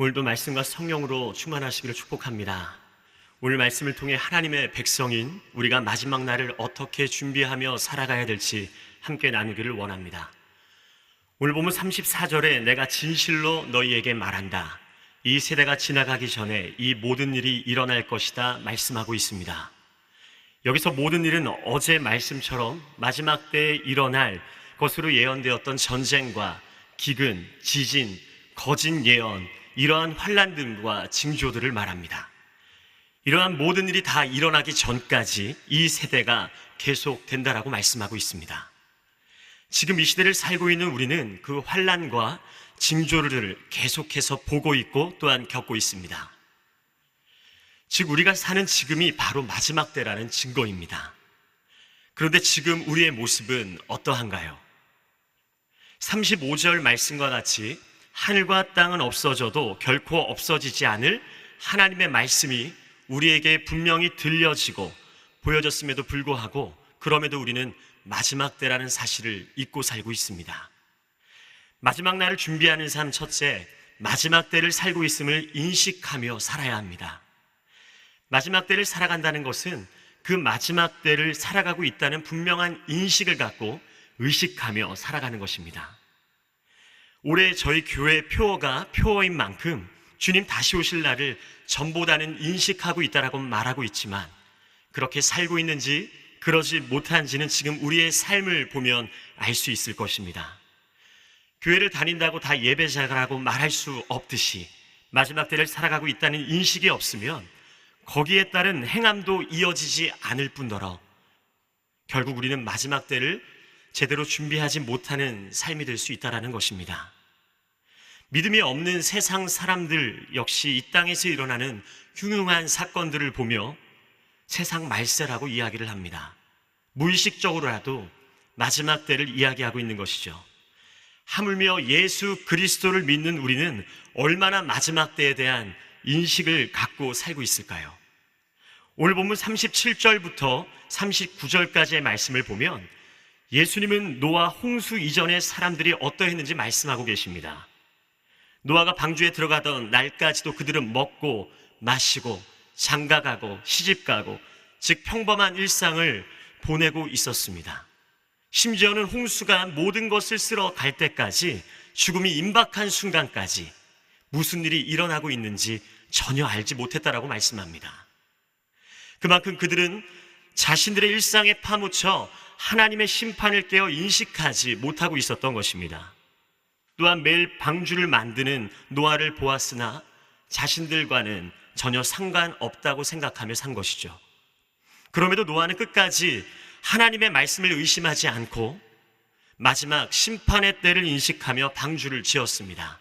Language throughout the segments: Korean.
오늘도 말씀과 성령으로 충만하시기를 축복합니다. 오늘 말씀을 통해 하나님의 백성인 우리가 마지막 날을 어떻게 준비하며 살아가야 될지 함께 나누기를 원합니다. 오늘 보면 34절에 내가 진실로 너희에게 말한다. 이 세대가 지나가기 전에 이 모든 일이 일어날 것이다 말씀하고 있습니다. 여기서 모든 일은 어제 말씀처럼 마지막 때에 일어날 것으로 예언되었던 전쟁과 기근, 지진, 거짓 예언, 이러한 환난들과 징조들을 말합니다. 이러한 모든 일이 다 일어나기 전까지 이 세대가 계속된다라고 말씀하고 있습니다. 지금 이 시대를 살고 있는 우리는 그 환난과 징조를 계속해서 보고 있고 또한 겪고 있습니다. 즉 우리가 사는 지금이 바로 마지막 때라는 증거입니다. 그런데 지금 우리의 모습은 어떠한가요? 35절 말씀과 같이 하늘과 땅은 없어져도 결코 없어지지 않을 하나님의 말씀이 우리에게 분명히 들려지고 보여졌음에도 불구하고 그럼에도 우리는 마지막 때라는 사실을 잊고 살고 있습니다. 마지막 날을 준비하는 삶 첫째, 마지막 때를 살고 있음을 인식하며 살아야 합니다. 마지막 때를 살아간다는 것은 그 마지막 때를 살아가고 있다는 분명한 인식을 갖고 의식하며 살아가는 것입니다. 올해 저희 교회 표어가 표어인 만큼 주님 다시 오실 날을 전보다는 인식하고 있다라고 말하고 있지만 그렇게 살고 있는지 그러지 못한지는 지금 우리의 삶을 보면 알 수 있을 것입니다. 교회를 다닌다고 다 예배자라고 말할 수 없듯이 마지막 때를 살아가고 있다는 인식이 없으면 거기에 따른 행함도 이어지지 않을 뿐더러 결국 우리는 마지막 때를 제대로 준비하지 못하는 삶이 될 수 있다는 것입니다. 믿음이 없는 세상 사람들 역시 이 땅에서 일어나는 흉흉한 사건들을 보며 세상 말세라고 이야기를 합니다. 무의식적으로라도 마지막 때를 이야기하고 있는 것이죠. 하물며 예수 그리스도를 믿는 우리는 얼마나 마지막 때에 대한 인식을 갖고 살고 있을까요? 오늘 본문 37절부터 39절까지의 말씀을 보면 예수님은 노아 홍수 이전의 사람들이 어떠했는지 말씀하고 계십니다. 노아가 방주에 들어가던 날까지도 그들은 먹고 마시고 장가가고 시집가고 즉 평범한 일상을 보내고 있었습니다. 심지어는 홍수가 모든 것을 쓸어 갈 때까지 죽음이 임박한 순간까지 무슨 일이 일어나고 있는지 전혀 알지 못했다라고 말씀합니다. 그만큼 그들은 자신들의 일상에 파묻혀 하나님의 심판을 깨어 인식하지 못하고 있었던 것입니다. 또한 매일 방주를 만드는 노아를 보았으나 자신들과는 전혀 상관없다고 생각하며 산 것이죠. 그럼에도 노아는 끝까지 하나님의 말씀을 의심하지 않고 마지막 심판의 때를 인식하며 방주를 지었습니다.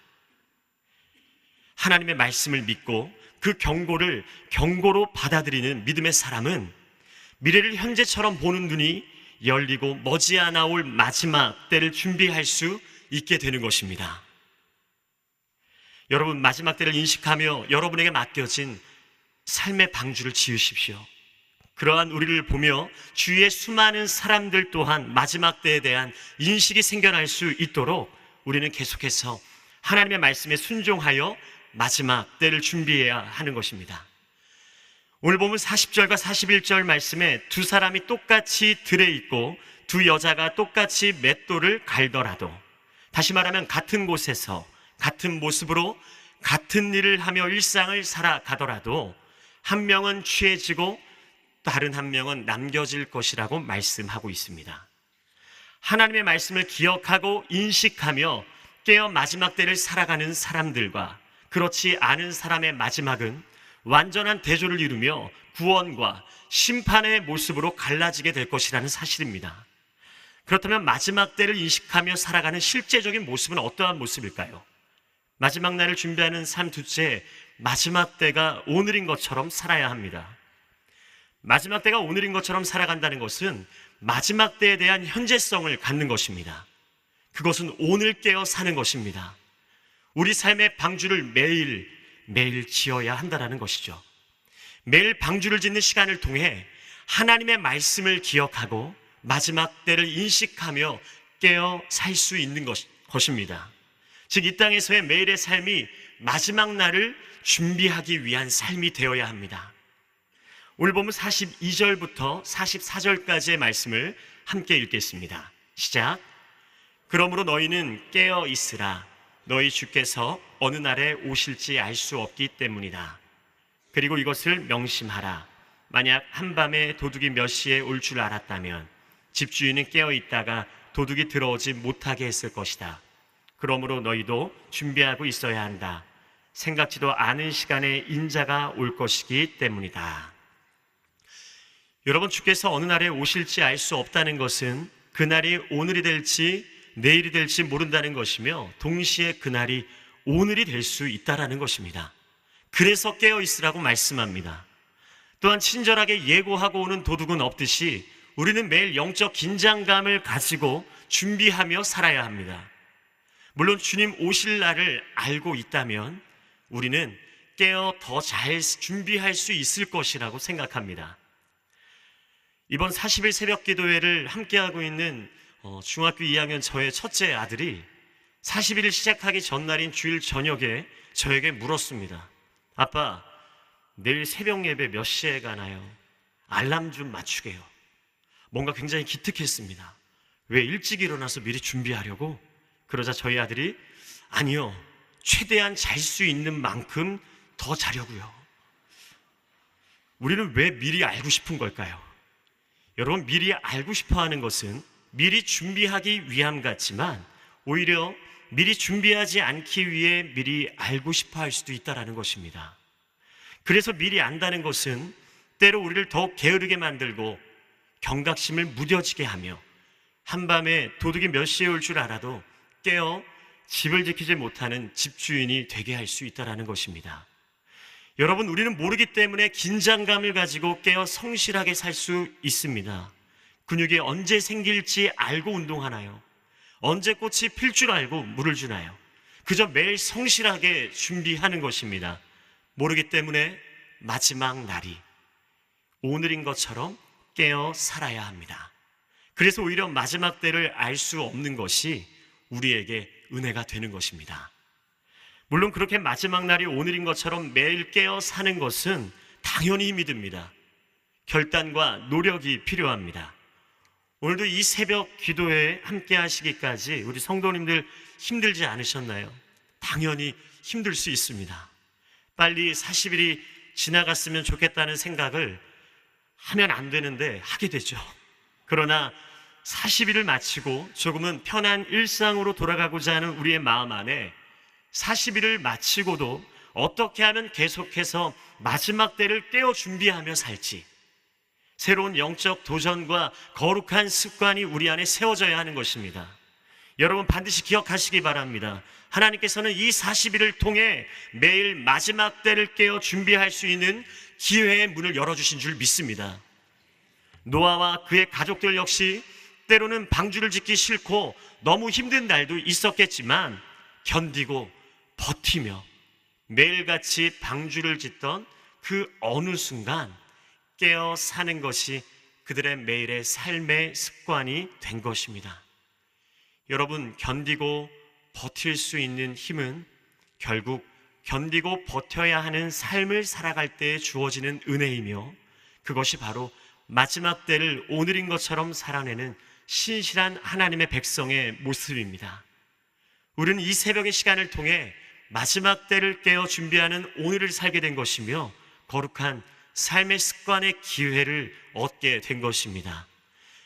하나님의 말씀을 믿고 그 경고를 경고로 받아들이는 믿음의 사람은 미래를 현재처럼 보는 눈이 열리고 머지않아 올 마지막 때를 준비할 수 있게 되는 것입니다. 여러분, 마지막 때를 인식하며 여러분에게 맡겨진 삶의 방주를 지으십시오. 그러한 우리를 보며 주위의 수많은 사람들 또한 마지막 때에 대한 인식이 생겨날 수 있도록 우리는 계속해서 하나님의 말씀에 순종하여 마지막 때를 준비해야 하는 것입니다. 오늘 보면 40절과 41절 말씀에 두 사람이 똑같이 들에 있고 두 여자가 똑같이 맷돌을 갈더라도, 다시 말하면 같은 곳에서 같은 모습으로 같은 일을 하며 일상을 살아가더라도 한 명은 취해지고 다른 한 명은 남겨질 것이라고 말씀하고 있습니다. 하나님의 말씀을 기억하고 인식하며 깨어 마지막 때를 살아가는 사람들과 그렇지 않은 사람의 마지막은 완전한 대조를 이루며 구원과 심판의 모습으로 갈라지게 될 것이라는 사실입니다. 그렇다면 마지막 때를 인식하며 살아가는 실제적인 모습은 어떠한 모습일까요? 마지막 날을 준비하는 삶 둘째, 마지막 때가 오늘인 것처럼 살아야 합니다. 마지막 때가 오늘인 것처럼 살아간다는 것은 마지막 때에 대한 현재성을 갖는 것입니다. 그것은 오늘 깨어 사는 것입니다. 우리 삶의 방주를 매일 지어야 한다는 것이죠. 매일 방주를 짓는 시간을 통해 하나님의 말씀을 기억하고 마지막 때를 인식하며 깨어 살 수 있는 것입니다. 즉 이 땅에서의 매일의 삶이 마지막 날을 준비하기 위한 삶이 되어야 합니다. 오늘 보면 42절부터 44절까지의 말씀을 함께 읽겠습니다. 시작. 그러므로 너희는 깨어 있으라. 너희 주께서 어느 날에 오실지 알 수 없기 때문이다. 그리고 이것을 명심하라. 만약 한밤에 도둑이 몇 시에 올 줄 알았다면 집주인은 깨어 있다가 도둑이 들어오지 못하게 했을 것이다. 그러므로 너희도 준비하고 있어야 한다. 생각지도 않은 시간에 인자가 올 것이기 때문이다. 여러분, 주께서 어느 날에 오실지 알 수 없다는 것은 그날이 오늘이 될지 내일이 될지 모른다는 것이며, 동시에 그날이 오늘이 될 수 있다는 것입니다. 그래서 깨어 있으라고 말씀합니다. 또한 친절하게 예고하고 오는 도둑은 없듯이 우리는 매일 영적 긴장감을 가지고 준비하며 살아야 합니다. 물론 주님 오실 날을 알고 있다면 우리는 깨어 더 잘 준비할 수 있을 것이라고 생각합니다. 이번 40일 새벽 기도회를 함께하고 있는 중학교 2학년 저의 첫째 아들이 40일을 시작하기 전날인 주일 저녁에 저에게 물었습니다. 아빠, 내일 새벽 예배 몇 시에 가나요? 알람 좀 맞추게요. 뭔가 굉장히 기특했습니다. 왜 일찍 일어나서 미리 준비하려고? 그러자 저희 아들이 아니요, 최대한 잘 수 있는 만큼 더 자려고요. 우리는 왜 미리 알고 싶은 걸까요? 여러분, 미리 알고 싶어 하는 것은 미리 준비하기 위함 같지만 오히려 미리 준비하지 않기 위해 미리 알고 싶어 할 수도 있다는 것입니다. 그래서 미리 안다는 것은 때로 우리를 더욱 게으르게 만들고 경각심을 무뎌지게 하며 한밤에 도둑이 몇 시에 올 줄 알아도 깨어 집을 지키지 못하는 집주인이 되게 할 수 있다는 것입니다. 여러분, 우리는 모르기 때문에 긴장감을 가지고 깨어 성실하게 살 수 있습니다. 근육이 언제 생길지 알고 운동하나요? 언제 꽃이 필 줄 알고 물을 주나요? 그저 매일 성실하게 준비하는 것입니다. 모르기 때문에 마지막 날이 오늘인 것처럼 깨어 살아야 합니다. 그래서 오히려 마지막 때를 알 수 없는 것이 우리에게 은혜가 되는 것입니다. 물론 그렇게 마지막 날이 오늘인 것처럼 매일 깨어 사는 것은 당연히 힘이 듭니다. 결단과 노력이 필요합니다. 오늘도 이 새벽 기도회에 함께 하시기까지 우리 성도님들 힘들지 않으셨나요? 당연히 힘들 수 있습니다. 빨리 40일이 지나갔으면 좋겠다는 생각을 하면 안 되는데 하게 되죠. 그러나 40일을 마치고 조금은 편한 일상으로 돌아가고자 하는 우리의 마음 안에 40일을 마치고도 어떻게 하면 계속해서 마지막 때를 깨어 준비하며 살지, 새로운 영적 도전과 거룩한 습관이 우리 안에 세워져야 하는 것입니다. 여러분, 반드시 기억하시기 바랍니다. 하나님께서는 이 40일을 통해 매일 마지막 때를 깨어 준비할 수 있는 기회의 문을 열어주신 줄 믿습니다. 노아와 그의 가족들 역시 때로는 방주를 짓기 싫고 너무 힘든 날도 있었겠지만 견디고 버티며 매일같이 방주를 짓던 그 어느 순간 깨어 사는 것이 그들의 매일의 삶의 습관이 된 것입니다. 여러분, 견디고 버틸 수 있는 힘은 결국 견디고 버텨야 하는 삶을 살아갈 때 주어지는 은혜이며, 그것이 바로 마지막 때를 오늘인 것처럼 살아내는 신실한 하나님의 백성의 모습입니다. 우리는 이 새벽의 시간을 통해 마지막 때를 깨어 준비하는 오늘을 살게 된 것이며 거룩한 삶의 습관의 기회를 얻게 된 것입니다.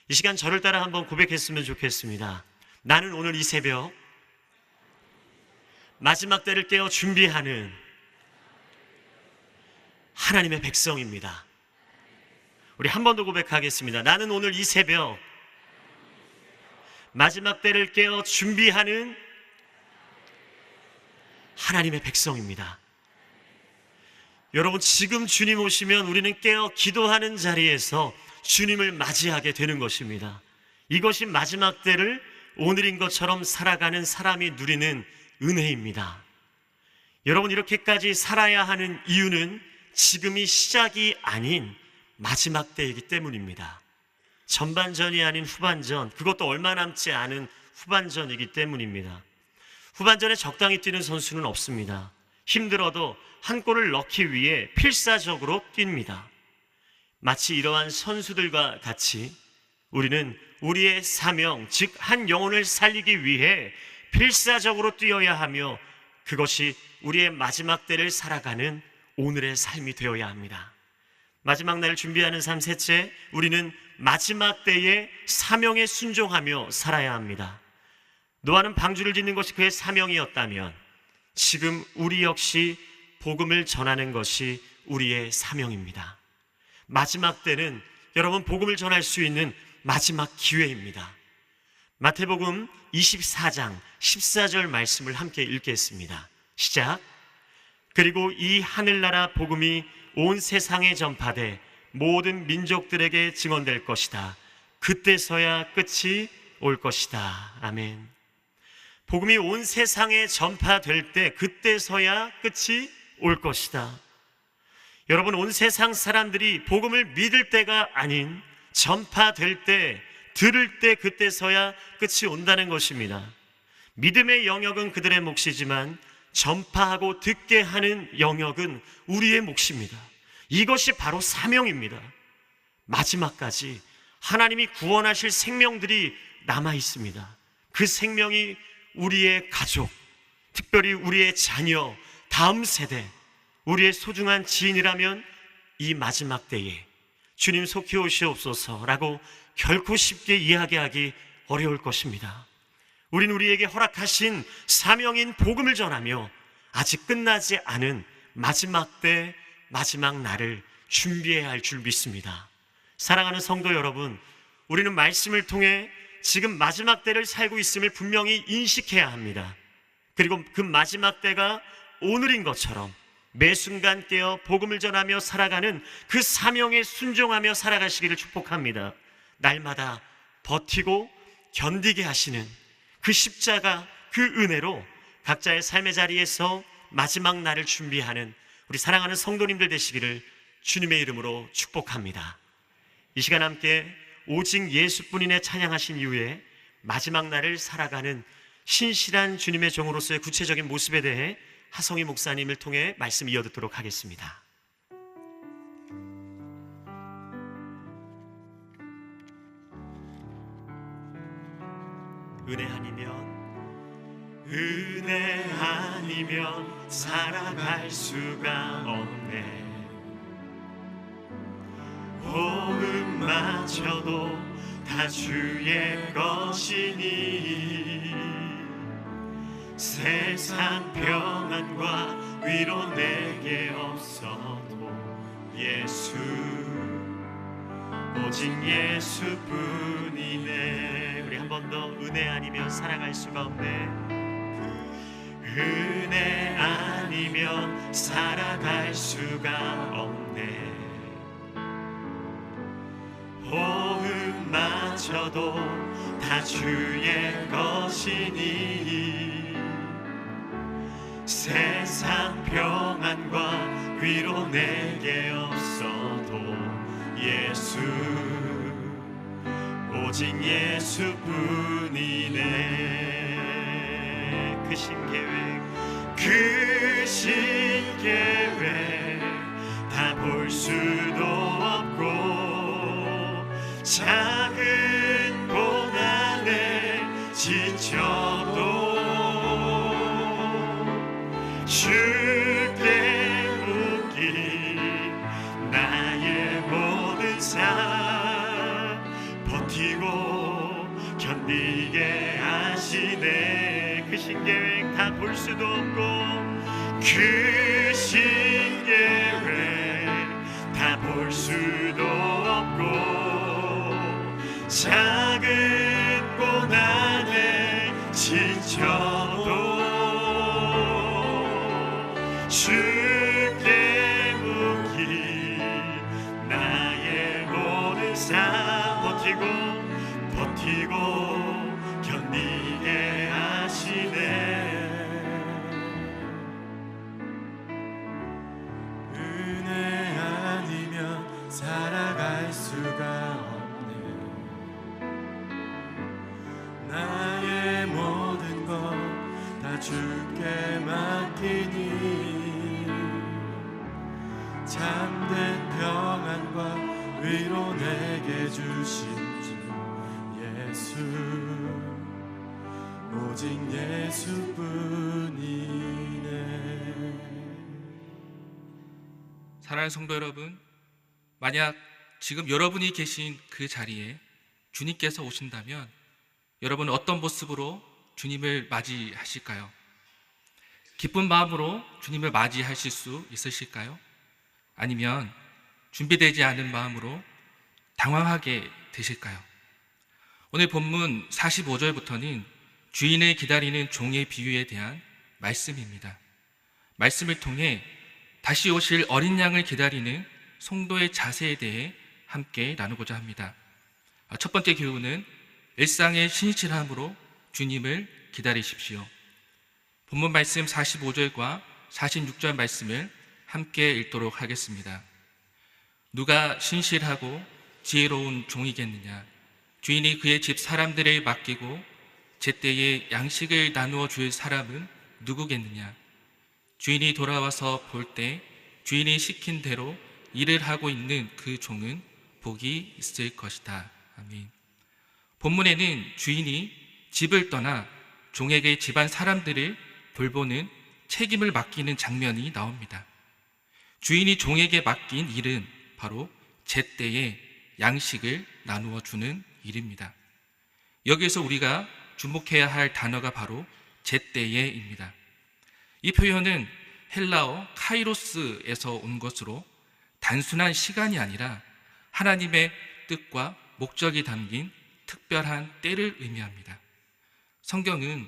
이 시간 저를 따라 한번 고백했으면 좋겠습니다. 나는 오늘 이 새벽 마지막 때를 깨어 준비하는 하나님의 백성입니다. 우리 한 번 더 고백하겠습니다. 나는 오늘 이 새벽 마지막 때를 깨어 준비하는 하나님의 백성입니다. 여러분, 지금 주님 오시면 우리는 깨어 기도하는 자리에서 주님을 맞이하게 되는 것입니다. 이것이 마지막 때를 오늘인 것처럼 살아가는 사람이 누리는 은혜입니다. 여러분, 이렇게까지 살아야 하는 이유는 지금이 시작이 아닌 마지막 때이기 때문입니다. 전반전이 아닌 후반전, 그것도 얼마 남지 않은 후반전이기 때문입니다. 후반전에 적당히 뛰는 선수는 없습니다. 힘들어도 한 골을 넣기 위해 필사적으로 뜁니다. 마치 이러한 선수들과 같이 우리는 우리의 사명, 즉 한 영혼을 살리기 위해 필사적으로 뛰어야 하며 그것이 우리의 마지막 때를 살아가는 오늘의 삶이 되어야 합니다. 마지막 날을 준비하는 삶 셋째, 우리는 마지막 때에 사명에 순종하며 살아야 합니다. 노아는 방주를 짓는 것이 그의 사명이었다면 지금 우리 역시 복음을 전하는 것이 우리의 사명입니다. 마지막 때는 여러분 복음을 전할 수 있는 마지막 기회입니다. 마태복음 24장 14절 말씀을 함께 읽겠습니다. 시작. 그리고 이 하늘나라 복음이 온 세상에 전파돼 모든 민족들에게 증언될 것이다. 그때서야 끝이 올 것이다. 아멘. 복음이 온 세상에 전파될 때 그때서야 끝이 올 것이다. 여러분, 온 세상 사람들이 복음을 믿을 때가 아닌 전파될 때, 들을 때 그때서야 끝이 온다는 것입니다. 믿음의 영역은 그들의 몫이지만 전파하고 듣게 하는 영역은 우리의 몫입니다. 이것이 바로 사명입니다. 마지막까지 하나님이 구원하실 생명들이 남아 있습니다. 그 생명이 우리의 가족, 특별히 우리의 자녀, 다음 세대, 우리의 소중한 지인이라면 이 마지막 때에 주님 속히 오시옵소서라고 결코 쉽게 이야기하기 어려울 것입니다. 우린 우리에게 허락하신 사명인 복음을 전하며 아직 끝나지 않은 마지막 때, 마지막 날을 준비해야 할 줄 믿습니다. 사랑하는 성도 여러분, 우리는 말씀을 통해 지금 마지막 때를 살고 있음을 분명히 인식해야 합니다. 그리고 그 마지막 때가 오늘인 것처럼 매 순간 깨어 복음을 전하며 살아가는 그 사명에 순종하며 살아가시기를 축복합니다. 날마다 버티고 견디게 하시는 그 십자가, 그 은혜로 각자의 삶의 자리에서 마지막 날을 준비하는 우리 사랑하는 성도님들 되시기를 주님의 이름으로 축복합니다. 이 시간 함께 오직 예수뿐이네 찬양하신 이후에 마지막 날을 살아가는 신실한 주님의 종으로서의 구체적인 모습에 대해 하성희 목사님을 통해 말씀 이어듣도록 하겠습니다. 은혜 아니면 살아갈 수가 없네. 호흡마저도 다 주의 것이니 세상 평안과 위로 내게 없어도 예수, 오직 예수뿐이네. 우리 한 번 더, 은혜 아니면 살아갈 수가 없네. 은혜 아니면 살아갈 수가 없네. 호흡마저도 다 주의 것이니 세상 평안과 위로 내게 없어도 예수, 오직 예수뿐이네. 그 신계획, 그 신계획 다 볼 수도 없고 작은 고난에 지쳐도 주께 묶인 나의 모든 삶 버티고 견디게 하시네. 그 신계획 다 볼 수도 없고 그 신계획 다 볼 수도 없고 작은 고난에 지쳐도 주께 묶인 나의 모든 삶 버티고 견디게 하시네. 은혜 아니면 살아갈 수가 없네. 나의 모든 것 다 주께 맡기니 위로 내게 주신 주 예수, 오직 예수뿐이네. 사랑하는 성도 여러분, 만약 지금 여러분이 계신 그 자리에 주님께서 오신다면 여러분은 어떤 모습으로 주님을 맞이하실까요? 기쁜 마음으로 주님을 맞이하실 수 있으실까요? 아니면 준비되지 않은 마음으로 당황하게 되실까요? 오늘 본문 45절부터는 주인을 기다리는 종의 비유에 대한 말씀입니다. 말씀을 통해 다시 오실 어린 양을 기다리는 성도의 자세에 대해 함께 나누고자 합니다. 첫 번째 교훈은 일상의 신실함으로 주님을 기다리십시오. 본문 말씀 45절과 46절 말씀을 함께 읽도록 하겠습니다. 누가 신실하고 지혜로운 종이겠느냐? 주인이 그의 집 사람들을 맡기고 제때에 양식을 나누어 줄 사람은 누구겠느냐? 주인이 돌아와서 볼 때 주인이 시킨 대로 일을 하고 있는 그 종은 복이 있을 것이다. 아멘. 본문에는 주인이 집을 떠나 종에게 집안 사람들을 돌보는 책임을 맡기는 장면이 나옵니다. 주인이 종에게 맡긴 일은 바로 제때에 양식을 나누어 주는 일입니다. 여기에서 우리가 주목해야 할 단어가 바로 제때에입니다. 이 표현은 헬라어 카이로스에서 온 것으로 단순한 시간이 아니라 하나님의 뜻과 목적이 담긴 특별한 때를 의미합니다. 성경은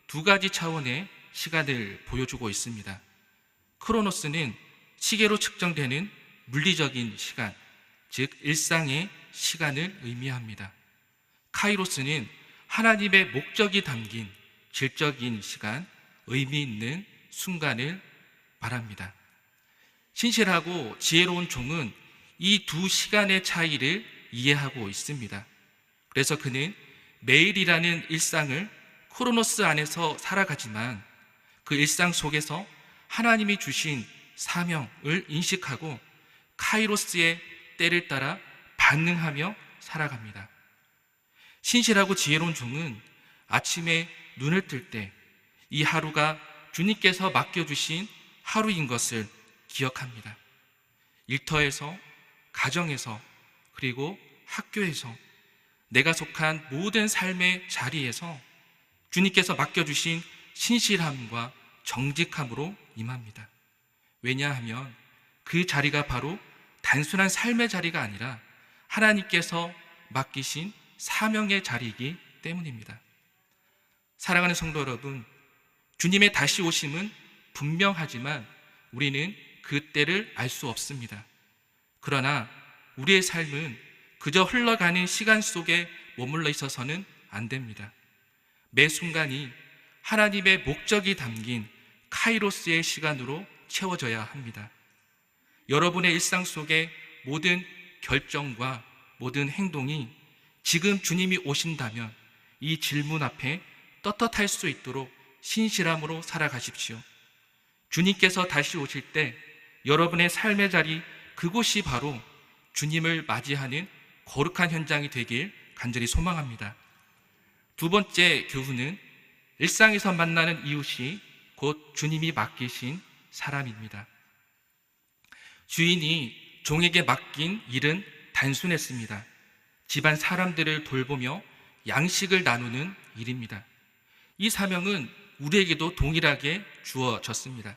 두 가지 차원의 시간을 보여주고 있습니다. 크로노스는 시계로 측정되는 물리적인 시간, 즉 일상의 시간을 의미합니다. 카이로스는 하나님의 목적이 담긴 질적인 시간, 의미 있는 순간을 말합니다. 신실하고 지혜로운 종은 이 두 시간의 차이를 이해하고 있습니다. 그래서 그는 매일이라는 일상을 크로노스 안에서 살아가지만 그 일상 속에서 하나님이 주신 사명을 인식하고 카이로스의 때를 따라 반응하며 살아갑니다. 신실하고 지혜로운 종은 아침에 눈을 뜰 때 이 하루가 주님께서 맡겨주신 하루인 것을 기억합니다. 일터에서, 가정에서, 그리고 학교에서, 내가 속한 모든 삶의 자리에서 주님께서 맡겨주신 신실함과 정직함으로 임합니다. 왜냐하면 그 자리가 바로 단순한 삶의 자리가 아니라 하나님께서 맡기신 사명의 자리이기 때문입니다. 사랑하는 성도 여러분, 주님의 다시 오심은 분명하지만 우리는 그 때를 알 수 없습니다. 그러나 우리의 삶은 그저 흘러가는 시간 속에 머물러 있어서는 안 됩니다. 매 순간이 하나님의 목적이 담긴 카이로스의 시간으로 채워져야 합니다. 여러분의 일상 속의 모든 결정과 모든 행동이 지금 주님이 오신다면 이 질문 앞에 떳떳할 수 있도록 신실함으로 살아가십시오. 주님께서 다시 오실 때 여러분의 삶의 자리, 그곳이 바로 주님을 맞이하는 거룩한 현장이 되길 간절히 소망합니다. 두 번째 교훈은 일상에서 만나는 이웃이 곧 주님이 맡기신 사람입니다. 주인이 종에게 맡긴 일은 단순했습니다. 집안 사람들을 돌보며 양식을 나누는 일입니다. 이 사명은 우리에게도 동일하게 주어졌습니다.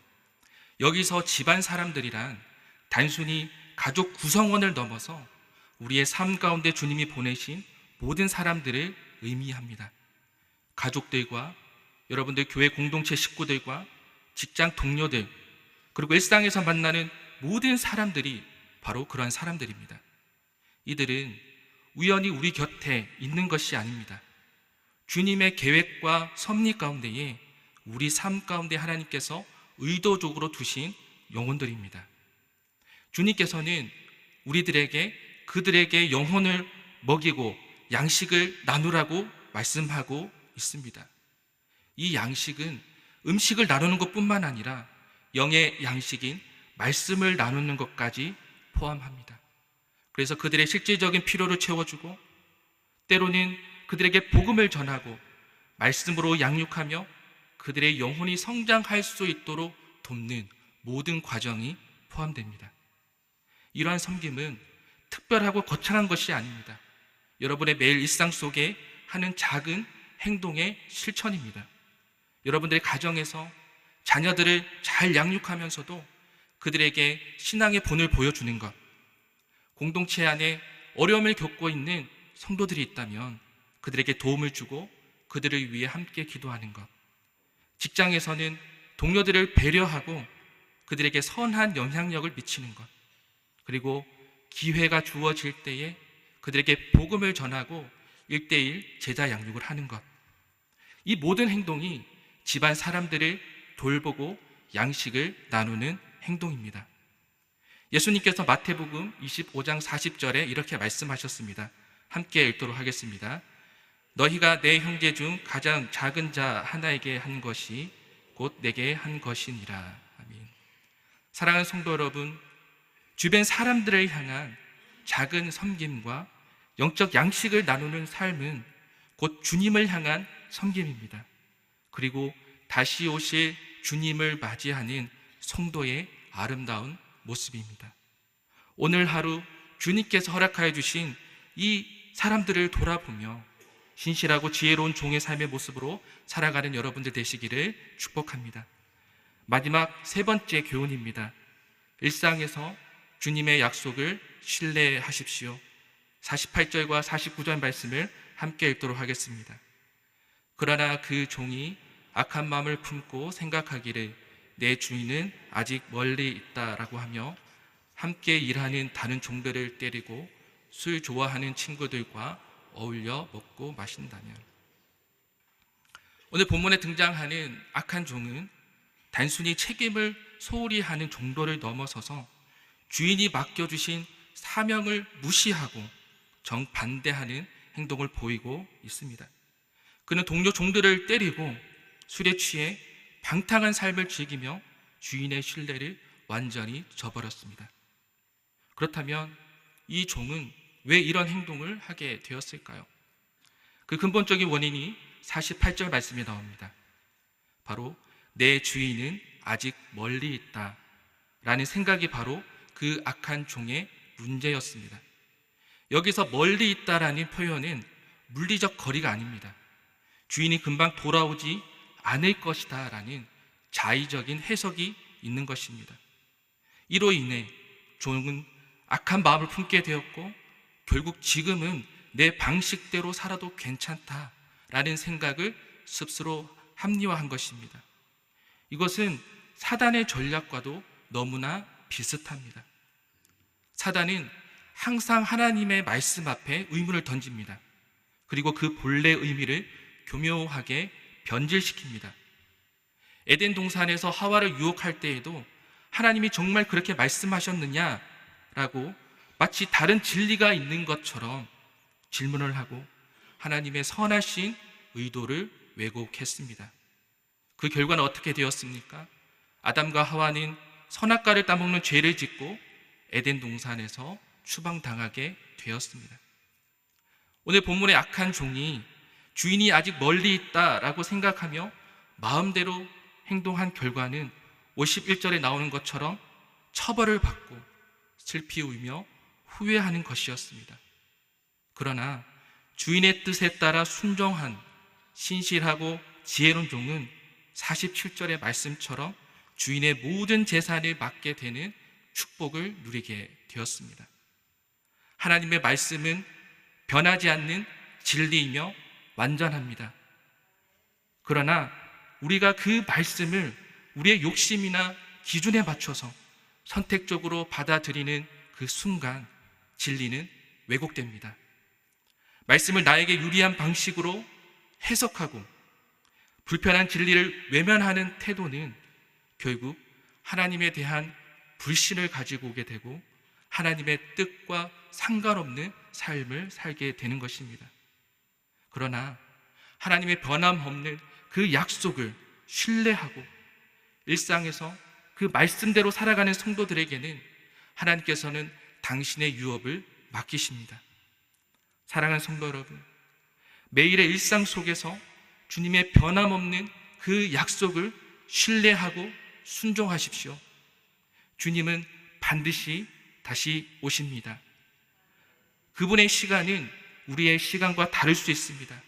여기서 집안 사람들이란 단순히 가족 구성원을 넘어서 우리의 삶 가운데 주님이 보내신 모든 사람들을 의미합니다. 가족들과 여러분들 교회 공동체 식구들과 직장 동료들, 그리고 일상에서 만나는 모든 사람들이 바로 그러한 사람들입니다. 이들은 우연히 우리 곁에 있는 것이 아닙니다. 주님의 계획과 섭리 가운데에 우리 삶 가운데 하나님께서 의도적으로 두신 영혼들입니다. 주님께서는 우리들에게 그들에게 영혼을 먹이고 양식을 나누라고 말씀하고 있습니다. 이 양식은 음식을 나누는 것뿐만 아니라 영의 양식인 말씀을 나누는 것까지 포함합니다. 그래서 그들의 실질적인 필요를 채워주고 때로는 그들에게 복음을 전하고 말씀으로 양육하며 그들의 영혼이 성장할 수 있도록 돕는 모든 과정이 포함됩니다. 이러한 섬김은 특별하고 거창한 것이 아닙니다. 여러분의 매일 일상 속에 하는 작은 행동의 실천입니다. 여러분들의 가정에서 자녀들을 잘 양육하면서도 그들에게 신앙의 본을 보여주는 것, 공동체 안에 어려움을 겪고 있는 성도들이 있다면 그들에게 도움을 주고 그들을 위해 함께 기도하는 것, 직장에서는 동료들을 배려하고 그들에게 선한 영향력을 미치는 것, 그리고 기회가 주어질 때에 그들에게 복음을 전하고 1:1 제자 양육을 하는 것, 이 모든 행동이 집안 사람들을 돌보고 양식을 나누는 행동입니다. 예수님께서 마태복음 25장 40절에 이렇게 말씀하셨습니다. 함께 읽도록 하겠습니다. 너희가 내 형제 중 가장 작은 자 하나에게 한 것이 곧 내게 한 것이니라. 아멘. 사랑하는 성도 여러분, 주변 사람들을 향한 작은 섬김과 영적 양식을 나누는 삶은 곧 주님을 향한 섬김입니다. 그리고 다시 오실 주님을 맞이하는 성도의 아름다운 모습입니다. 오늘 하루 주님께서 허락하여 주신 이 사람들을 돌아보며 신실하고 지혜로운 종의 삶의 모습으로 살아가는 여러분들 되시기를 축복합니다. 마지막 세 번째 교훈입니다. 일상에서 주님의 약속을 신뢰하십시오. 48절과 49절 말씀을 함께 읽도록 하겠습니다. 그러나 그 종이 악한 마음을 품고 생각하기를 내 주인은 아직 멀리 있다라고 하며 함께 일하는 다른 종들을 때리고 술 좋아하는 친구들과 어울려 먹고 마신다면. 오늘 본문에 등장하는 악한 종은 단순히 책임을 소홀히 하는 정도를 넘어서서 주인이 맡겨주신 사명을 무시하고 정반대하는 행동을 보이고 있습니다. 그는 동료 종들을 때리고 술에 취해 방탕한 삶을 즐기며 주인의 신뢰를 완전히 저버렸습니다. 그렇다면 이 종은 왜 이런 행동을 하게 되었을까요? 그 근본적인 원인이 48절 말씀에 나옵니다. 바로 내 주인은 아직 멀리 있다 라는 생각이 바로 그 악한 종의 문제였습니다. 여기서 멀리 있다라는 표현은 물리적 거리가 아닙니다. 주인이 금방 돌아오지 않을 것이다 라는 자의적인 해석이 있는 것입니다. 이로 인해 종은 악한 마음을 품게 되었고 결국 지금은 내 방식대로 살아도 괜찮다라는 생각을 스스로 합리화한 것입니다. 이것은 사단의 전략과도 너무나 비슷합니다. 사단은 항상 하나님의 말씀 앞에 의문을 던집니다. 그리고 그 본래 의미를 교묘하게 변질시킵니다. 에덴 동산에서 하와를 유혹할 때에도 하나님이 정말 그렇게 말씀하셨느냐라고 마치 다른 진리가 있는 것처럼 질문을 하고 하나님의 선하신 의도를 왜곡했습니다. 그 결과는 어떻게 되었습니까? 아담과 하와는 선악과를 따먹는 죄를 짓고 에덴 동산에서 추방당하게 되었습니다. 오늘 본문의 악한 종이 주인이 아직 멀리 있다라고 생각하며 마음대로 행동한 결과는 51절에 나오는 것처럼 처벌을 받고 슬피 울며 후회하는 것이었습니다. 그러나 주인의 뜻에 따라 순종한 신실하고 지혜로운 종은 47절의 말씀처럼 주인의 모든 재산을 맡게 되는 축복을 누리게 되었습니다. 하나님의 말씀은 변하지 않는 진리이며 완전합니다. 그러나 우리가 그 말씀을 우리의 욕심이나 기준에 맞춰서 선택적으로 받아들이는 그 순간 진리는 왜곡됩니다. 말씀을 나에게 유리한 방식으로 해석하고 불편한 진리를 외면하는 태도는 결국 하나님에 대한 불신을 가지고 오게 되고 하나님의 뜻과 상관없는 삶을 살게 되는 것입니다. 그러나 하나님의 변함없는 그 약속을 신뢰하고 일상에서 그 말씀대로 살아가는 성도들에게는 하나님께서는 당신의 유업을 맡기십니다. 사랑하는 성도 여러분, 매일의 일상 속에서 주님의 변함없는 그 약속을 신뢰하고 순종하십시오. 주님은 반드시 다시 오십니다. 그분의 시간은 우리의 시간과 다를 수 있습니다.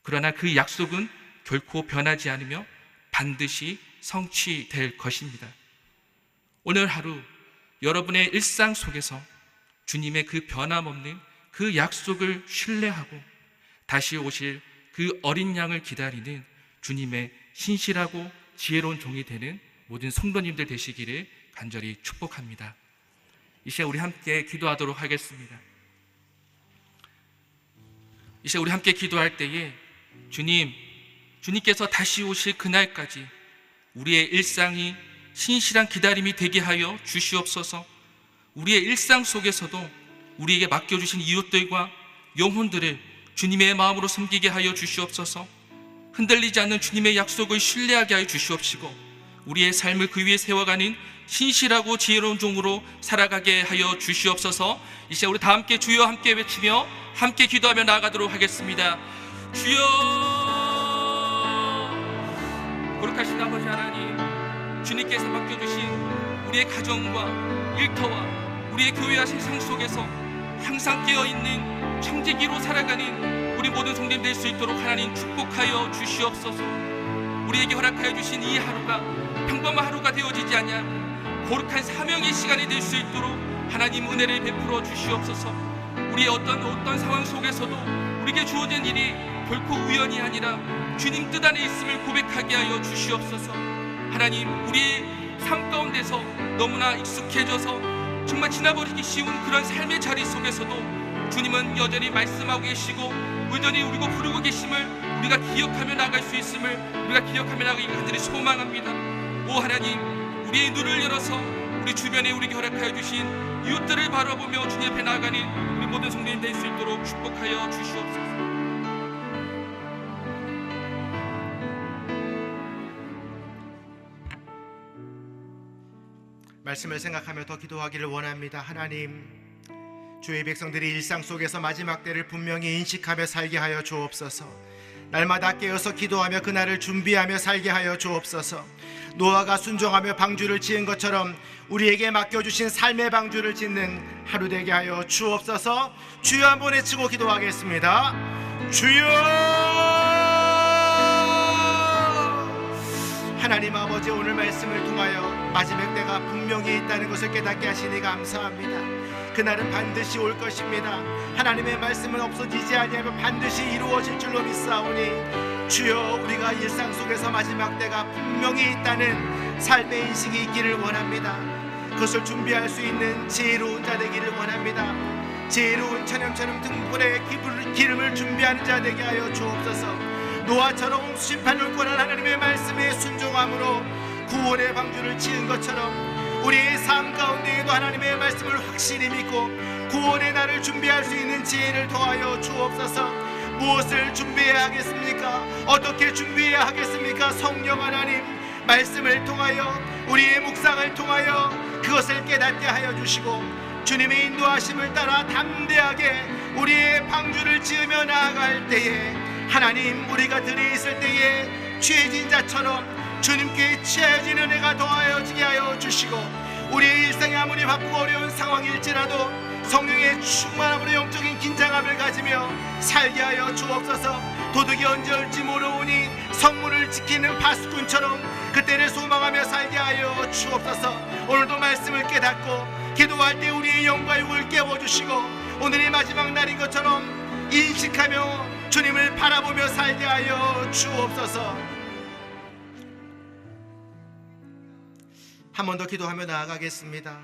그러나 그 약속은 결코 변하지 않으며 반드시 성취될 것입니다. 오늘 하루 여러분의 일상 속에서 주님의 그 변함없는 그 약속을 신뢰하고 다시 오실 그 어린 양을 기다리는 주님의 신실하고 지혜로운 종이 되는 모든 성도님들 되시기를 간절히 축복합니다. 이 시간 우리 함께 기도하도록 하겠습니다. 이 시간 우리 함께 기도할 때에 주님께서 다시 오실 그날까지 우리의 일상이 신실한 기다림이 되게 하여 주시옵소서. 우리의 일상 속에서도 우리에게 맡겨주신 이웃들과 영혼들을 주님의 마음으로 섬기게 하여 주시옵소서. 흔들리지 않는 주님의 약속을 신뢰하게 하여 주시옵시고 우리의 삶을 그 위에 세워가는 신실하고 지혜로운 종으로 살아가게 하여 주시옵소서. 이 시간 우리 다 함께 주여 함께 외치며 함께 기도하며 나아가도록 하겠습니다. 주여, 거룩하신 아버지 하나님, 주님께서 맡겨주신 우리의 가정과 일터와 우리의 교회와 세상 속에서 항상 깨어있는 청지기로 살아가는 우리 모든 성도님 될 수 있도록 하나님 축복하여 주시옵소서. 우리에게 허락하여 주신 이 하루가 평범한 하루가 되어지지 않냐 거룩한 사명의 시간이 될 수 있도록 하나님 은혜를 베풀어 주시옵소서. 우리의 어떤 상황 속에서도 우리에게 주어진 일이 결코 우연이 아니라 주님 뜻 안에 있음을 고백하게 하여 주시옵소서. 하나님, 우리의 삶 가운데서 너무나 익숙해져서 정말 지나버리기 쉬운 그런 삶의 자리 속에서도 주님은 여전히 말씀하고 계시고 여전히 우리고 부르고 계심을 우리가 기억하며 나갈 수 있음을 우리가 기억하며 나가기 간절히 소망합니다. 오 하나님, 우리의 눈을 열어서 우리 주변에 우리에게 허락하여 주신 이웃들을 바라보며 주님 앞에 나아가는 우리 모든 성도님 될 수 있도록 축복하여 주시옵소서. 말씀을 생각하며 더 기도하기를 원합니다. 하나님, 주의 백성들이 일상 속에서 마지막 때를 분명히 인식하며 살게 하여 주옵소서. 날마다 깨어서 기도하며 그날을 준비하며 살게 하여 주옵소서. 노아가 순종하며 방주를 지은 것처럼 우리에게 맡겨주신 삶의 방주를 짓는 하루 되게 하여 주옵소서. 주여 한번 외치고 기도하겠습니다. 주여! 하나님 아버지, 오늘 말씀을 통하여 마지막 때가 분명히 있다는 것을 깨닫게 하시니 감사합니다. 그날은 반드시 올 것입니다. 하나님의 말씀은 없어지지 아니하며 반드시 이루어질 줄로 믿사오니 주여, 우리가 일상 속에서 마지막 때가 분명히 있다는 삶의 인식이 있기를 원합니다. 그것을 준비할 수 있는 지혜로운 자 되기를 원합니다. 지혜로운 천연처럼 등불에 기름을 준비하는 자 되게 하여 주옵소서. 노아처럼 심판을 권한 하나님의 말씀에 순종함으로 구원의 방주를 지은 것처럼 우리의 삶 가운데에도 하나님의 말씀을 확실히 믿고 구원의 날을 준비할 수 있는 지혜를 더하여 주옵소서. 무엇을 준비해야 하겠습니까? 어떻게 준비해야 하겠습니까? 성령 하나님, 말씀을 통하여 우리의 묵상을 통하여 그것을 깨닫게 하여 주시고 주님의 인도하심을 따라 담대하게 우리의 방주를 지으며 나아갈 때에 하나님, 우리가 들이 있을 때에 취해진 자처럼 주님께 취해진 은혜가 더하여지게 하여 주시고 우리의 일상이 아무리 바쁘고 어려운 상황일지라도 성령의 충만함으로 영적인 긴장함을 가지며 살게 하여 주옵소서. 도둑이 언제 올지 모르오니 성문을 지키는 파수꾼처럼 그때를 소망하며 살게 하여 주옵소서. 오늘도 말씀을 깨닫고 기도할 때 우리의 영과 육을 깨워주시고 오늘이 마지막 날인 것처럼 인식하며 주님을 바라보며 살게 하여 주옵소서. 한 번 더 기도하며 나아가겠습니다.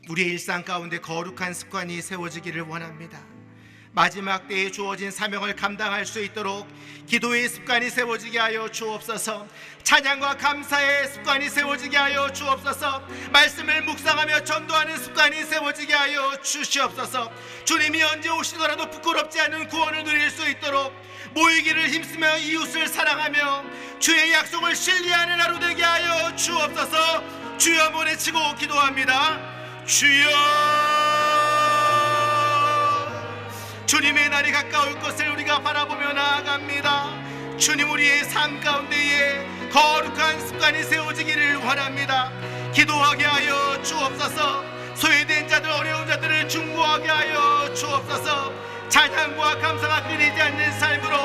우리의 일상 가운데 거룩한 습관이 세워지기를 원합니다. 마지막 때에 주어진 사명을 감당할 수 있도록 기도의 습관이 세워지게 하여 주옵소서. 찬양과 감사의 습관이 세워지게 하여 주옵소서. 말씀을 묵상하며 전도하는 습관이 세워지게 하여 주시옵소서. 주님이 언제 오시더라도 부끄럽지 않은 구원을 누릴 수 있도록 모이기를 힘쓰며 이웃을 사랑하며 주의 약속을 신뢰하는 하루 되게 하여 주옵소서. 주여 한번 외치고 기도합니다. 주여! 주님의 날이 가까울 것을 우리가 바라보며 나아갑니다. 주님, 우리의 삶 가운데에 거룩한 습관이 세워지기를 원합니다. 기도하게 하여 주옵소서. 소외된 자들, 어려운 자들을 중보하게 하여 주옵소서. 찬양과 감사가 끊이지 않는 삶으로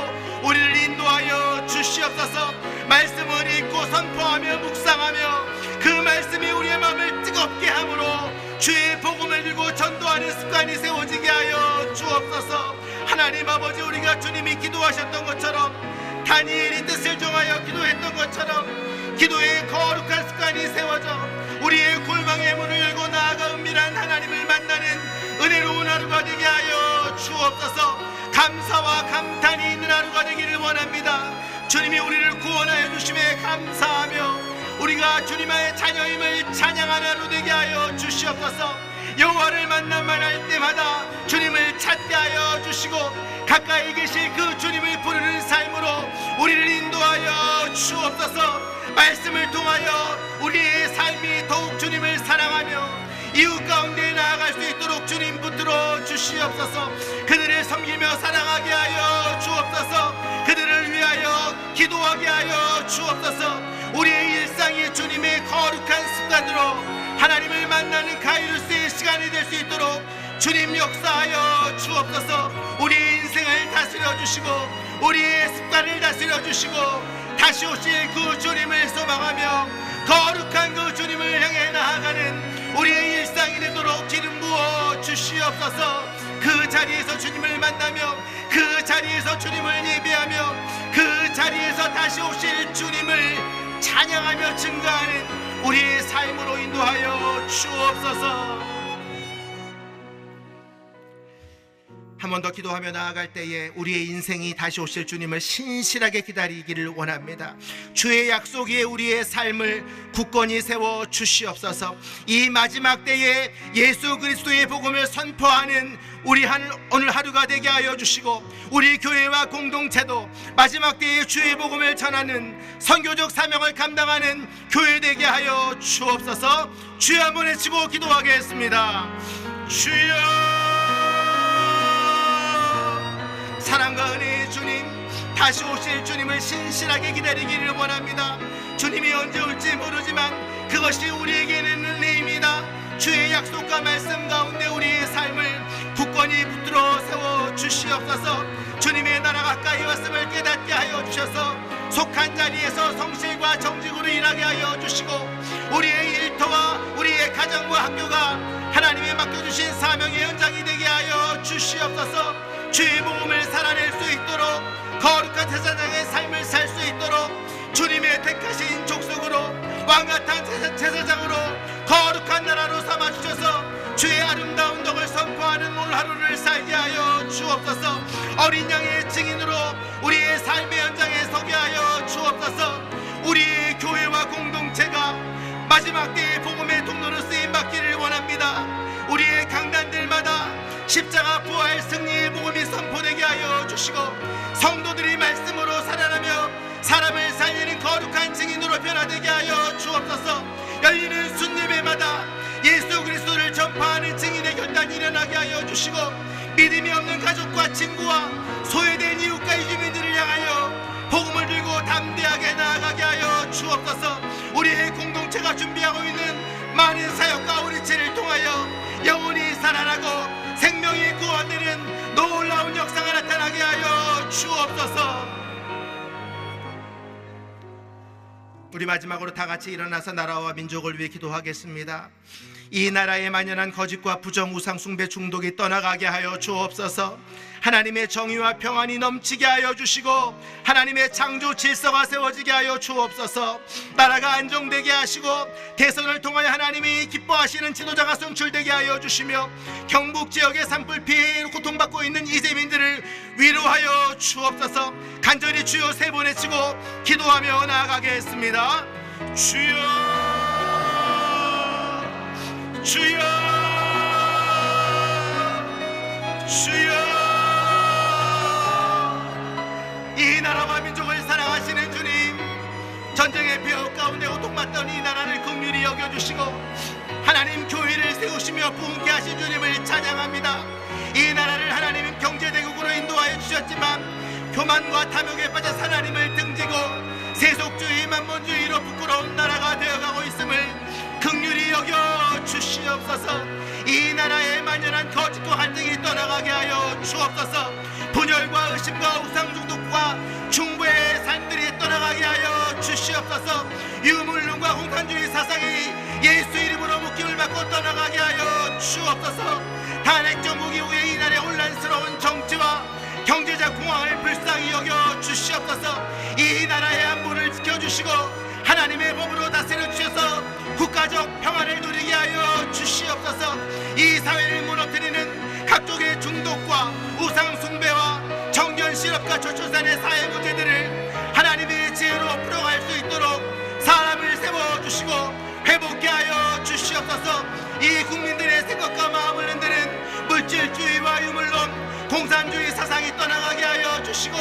우리를 인도하여 주시옵소서. 말씀을 읽고 선포하며 묵상하며 그 말씀이 우리의 마음을 뜨겁게 함으로 주의 복음을 들고 전도하는 습관이 세워지게 하여 주옵소서. 하나님 아버지, 우리가 주님이 기도하셨던 것처럼, 다니엘이 뜻을 정하여 기도했던 것처럼 기도의 거룩한 습관이 세워져 우리의 골방의 문을 열고 나아가 은밀한 하나님을 만나는 은혜로운 하루가 되게 하여 주옵소서. 감사와 감탄이 있는 하루가 되기를 원합니다. 주님이 우리를 구원하여 주심에 감사하며 우리가 주님의 자녀임을 찬양하는 하루 되게 하여 주시옵소서. 여호와를 만나만 할 때마다 주님을 찾게 하여 주시고 가까이 계실 그 주님을 부르는 삶으로 우리를 인도하여 주옵소서. 말씀을 통하여 우리의 삶이 더욱 주님을 사랑하며 이웃 가운데 나아갈 수 있도록 주님 붙들어 주시옵소서. 그들을 섬기며 사랑하게 하여 주옵소서. 그들을 위하여 기도하게 하여 주옵소서. 우리의 일상이 주님의 거룩한 습관으로 하나님을 만나는 가이루스의 시간이 될 수 있도록 주님 역사하여 주옵소서. 우리의 인생을 다스려 주시고 우리의 습관을 다스려 주시고 다시 오실 그 주님을 소망하며 거룩한 그 주님을 향해 나아가는 우리의 일상이 되도록 기름 부어 주시옵소서. 그 자리에서 주님을 만나며 그 자리에서 주님을 예배하며 그 자리에서 다시 오실 주님을 찬양하며 증거하는 우리의 삶으로 인도하여 주옵소서. 한 번 더 기도하며 나아갈 때에 우리의 인생이 다시 오실 주님을 신실하게 기다리기를 원합니다. 주의 약속 위에 우리의 삶을 굳건히 세워 주시옵소서. 이 마지막 때에 예수 그리스도의 복음을 선포하는 우리 오늘 하루가 되게 하여 주시고 우리 교회와 공동체도 마지막 때에 주의 복음을 전하는 선교적 사명을 감당하는 교회 되게 하여 주옵소서. 주여 한번 외치고 기도하겠습니다. 주여, 사랑과 은혜의 주님, 다시 오실 주님을 신실하게 기다리기를 원합니다. 주님이 언제 올지 모르지만 그것이 우리에게는 은혜입니다. 주의 약속과 말씀 가운데 우리의 삶을 굳건히 붙들어 세워 주시옵소서. 주님의 나라 가까이 왔음을 깨닫게 하여 주셔서 속한 자리에서 성실과 정직으로 일하게 하여 주시고 우리의 일터와 우리의 가정과 학교가 하나님의 맡겨주신 사명의 현장이 되게 하여 주시옵소서. 주의 복음을 살아낼 수 있도록 거룩한 제사장의 삶을 살 수 있도록 주님의 택하신 족속으로 왕같은 제사장으로 거룩한 나라로 삼아주셔서 주의 아름다운 덕을 선포하는 오늘 하루를 살게 하여 주옵소서. 어린 양의 증인으로 우리의 삶의 현장에 서게 하여 주옵소서. 우리의 교회와 공동체가 마지막 때의 복음의 통로로 쓰임받기를 원합니다. 우리의 강단들마다 십자가 부활 승리의 복음이 선포되게 하여 주시고 성도들이 말씀으로 살아나며 사람을 살리는 거룩한 증인으로 변화되게 하여 주옵소서. 열리는 순예배마다 예수 그리스도를 전파하는 증인의 결단이 일어나게 하여 주시고 믿음이 없는 가족과 친구와 소외된 이웃과 이주민들을 향하여 복음을 들고 담대하게 나아가게 하여 주옵소서. 우리의 공동체가 준비하고 있는 많은 사역과 우리체를 통하여 영혼이 살아나고 생명이 구원되는 놀라운 역사가 나타나게 하여 주옵소서. 우리 마지막으로 다 같이 일어나서 나라와 민족을 위해 기도하겠습니다. 이 나라에 만연한 거짓과 부정, 우상 숭배 중독이 떠나가게 하여 주옵소서. 하나님의 정의와 평안이 넘치게 하여 주시고 하나님의 창조 질서가 세워지게 하여 주옵소서. 나라가 안정되게 하시고 대선을 통하여 하나님이 기뻐하시는 지도자가 선출되게 하여 주시며 경북 지역의 산불 피해에 고통받고 있는 이재민들을 위로하여 주옵소서. 간절히 주여 세 번 외치고 기도하며 나아가겠습니다. 주여, 주여, 주여. 이 나라와 민족을 사랑하시는 주님, 전쟁의 벼 가운데 고통받던 이 나라를 긍휼히 여겨주시고 하나님 교회를 세우시며 부흥케 하신 주님을 찬양합니다. 이 나라를 하나님 경제되고 오셨지만 교만과 탐욕에 빠져 하나님을 등지고 세속주의 만몬주의로 부끄러운 나라가 되어가고 있음을 긍휼히 여겨 주시옵소서. 이 나라의 만연한 거짓과 갈등이 떠나가게 하여 주옵소서. 분열과 의심과 우상 중독과 중부의 삶들이 떠나가게 하여 주시옵소서. 유물론과 공산주의 사상이 예수 이름으로 묶임을 받고 떠나가게 하여 주옵소서. 탄핵 정국 이후에 이 나라의 혼란스러운 정치와 경제적 공황을 불쌍히 여겨 주시옵소서. 이 나라의 안보를 지켜주시고 하나님의 법으로 다스려 주셔서 국가적 평안을 누리게 하여 주시옵소서. 이 사회를 무너뜨리는 각종의 중독과 우상 숭배와 청년 실업과 저출산의 사회 문제들을 하나님의 지혜로 풀어갈 수 있도록 사람을 세워주시고 회복케 하여 주시옵소서. 이 국민들의 생각과 마음을 흔드는 물질주의와 유물론 공산주의 사상이 떠나가게 하여 주시고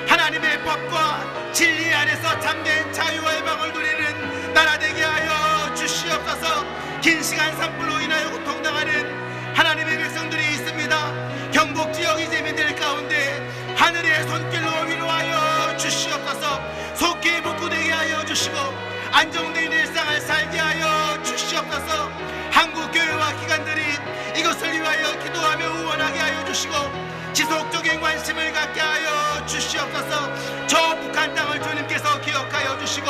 하나님의 법과 진리 안에서 참된 자유와 해방을 누리는 나라 되게 하여 주시옵소서. 긴 시간 산불로 인하여 고통당하는 하나님의 백성들이 있습니다. 경북 지역 이재민들 가운데 하늘의 손길로 위로하여 주시옵소서. 속히 복구되게 하여 주시고 안정된 일상을 살게 하여 주시옵소서. 한국교회와 기관들이 이것을 위하여 기도하며 응원하게 하여 주시고 지속적인 관심을 갖게 하여 주시옵소서. 저 북한 땅을 주님께서 기억하여 주시고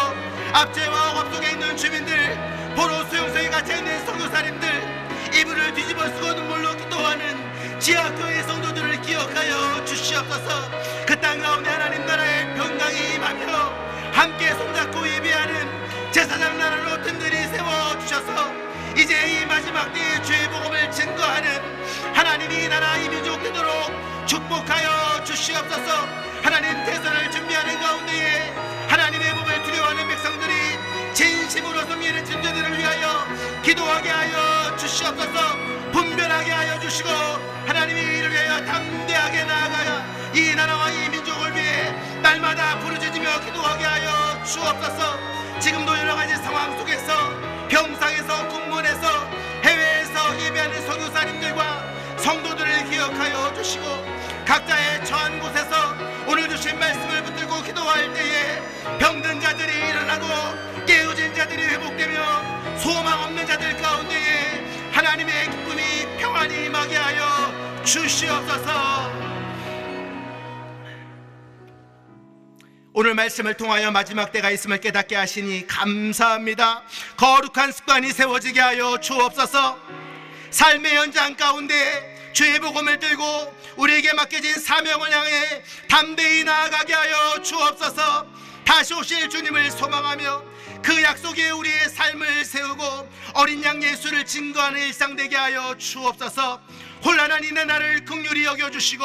압제와 억압 속에 있는 주민들, 포로 수용소에 갇혀있는 선교사님들, 이불을 뒤집어 쓰고 눈물로 기도하는 지하교회 성도들을 기억하여 주시옵소서. 그 땅 가운데 하나님 나라의 평강이 임하며 함께 손잡고 예배하는 제사장 나라로 든든히 세워주셔서 이제 이 마지막 때의 주의 복음을 증거하는 하나님이 나라 이 민족 되도록 축복하여 주시옵소서. 하나님 대선을 준비하는 가운데에 하나님의 법을 두려워하는 백성들이 진심으로 섬기는 존재들을 위하여 기도하게 하여 주시옵소서. 분별하게 하여 주시고 하나님이 이를 위하여 담대하게 나아가야 이 나라와 이 민족을 위해 날마다 부르짖으며 기도하게 하여 주옵소서. 지금도 여러가지 상황 속에서 병상에서 공무원에서 해외에서 예배하는 선교사님들과 성도들을 기억하여 주시고 각자의 처한 곳에서 오늘 주신 말씀을 붙들고 기도할 때에 병든 자들이 일어나고 깨어진 자들이 회복되며 소망 없는 자들 가운데에 하나님의 기쁨이 평안히 임하게 하여 주시옵소서. 오늘 말씀을 통하여 마지막 때가 있음을 깨닫게 하시니 감사합니다. 거룩한 습관이 세워지게 하여 주옵소서. 삶의 현장 가운데 주의 복음을 들고 우리에게 맡겨진 사명을 향해 담대히 나아가게 하여 주옵소서. 다시 오실 주님을 소망하며 그 약속에 우리의 삶을 세우고 어린 양 예수를 증거하는 일상 되게 하여 주옵소서. 혼란한 이 나라를 긍휼히 여겨주시고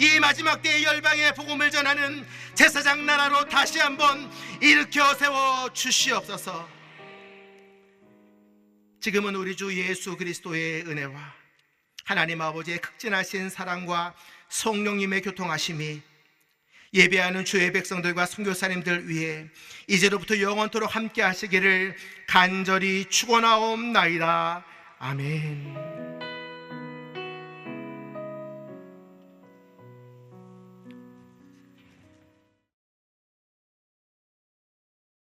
이 마지막 때의 열방의 복음을 전하는 제사장 나라로 다시 한번 일으켜 세워 주시옵소서. 지금은 우리 주 예수 그리스도의 은혜와 하나님 아버지의 극진하신 사랑과 성령님의 교통하심이 예배하는 주의 백성들과 선교사님들 위해 이제로부터 영원토록 함께 하시기를 간절히 축원하옵나이다. 아멘.